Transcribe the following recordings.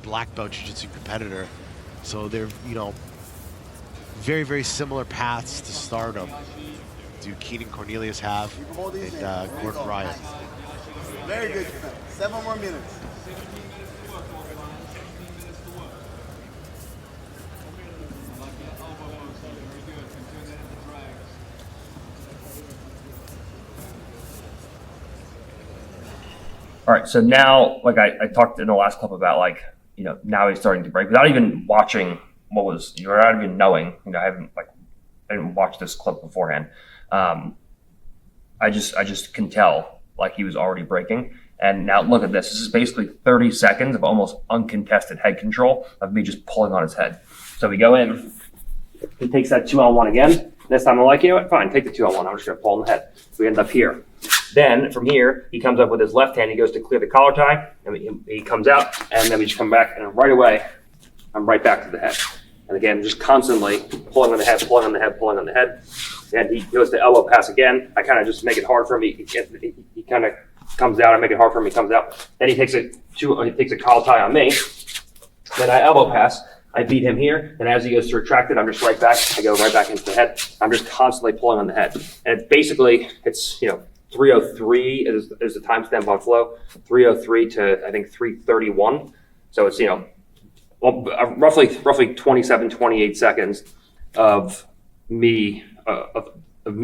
black belt jiu-jitsu competitor. So they're, very, very similar paths to stardom do Keenan Cornelius have and Gordon Ryan. Very good. 7 more minutes. All right, so now, like I talked in the last clip about, like, now he's starting to break without even watching without even knowing. I didn't watch this clip beforehand. I just can tell, like, he was already breaking. And now look at this. This is basically 30 seconds of almost uncontested head control of me just pulling on his head. So we go in, he takes that 2-on-1 again. This time I'm like, fine, take the 2-on-1. I'm just gonna pull on the head. We end up here. Then from here, he comes up with his left hand. He goes to clear the collar tie, and he comes out, and then we just come back, and right away, I'm right back to the head. And again, just constantly pulling on the head, pulling on the head, pulling on the head. And he goes to elbow pass again. I kind of just make it hard for him. He kind of comes out. I make it hard for him. He comes out. Then he takes a collar tie on me. Then I elbow pass. I beat him here. And as he goes to retract it, I'm just right back. I go right back into the head. I'm just constantly pulling on the head. And basically, it's 3:03 is the timestamp on Flow. 3:03 to I think 3:31. So it's roughly 27, 28 seconds of me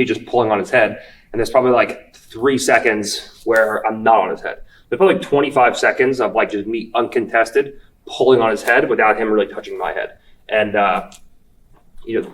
just pulling on his head, and there's probably like 3 seconds where I'm not on his head. There's probably like 25 seconds of like just me uncontested pulling on his head without him really touching my head. And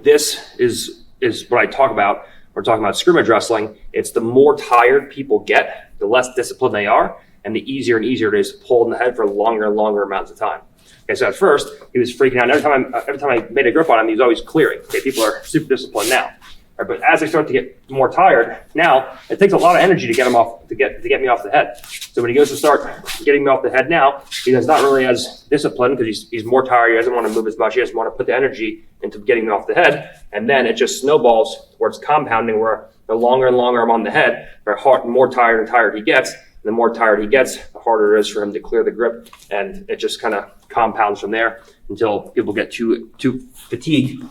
this is what I talk about. We're talking about scrimmage wrestling. It's the more tired people get, the less disciplined they are, and the easier and easier it is to pull in the head for longer and longer amounts of time. Okay, so at first he was freaking out. And every time I made a grip on him, he was always clearing. Okay, people are super disciplined now. Right, but as they start to get more tired, now it takes a lot of energy to get him off to get me off the head. So when he goes to start getting me off the head now, he's not really as disciplined because he's more tired. He doesn't want to move as much. He doesn't want to put the energy into getting me off the head. And then it just snowballs where it's compounding, where the longer and longer I'm on the head, the more tired and tired he gets. And the more tired he gets, the harder it is for him to clear the grip. And it just kind of compounds from there until people get too fatigued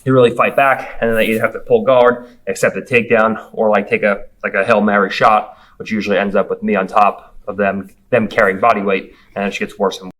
to really fight back, and then they either have to pull guard, accept a takedown, or like take a Hail Mary shot, which usually ends up with me on top of them carrying body weight, and it just gets worse and worse.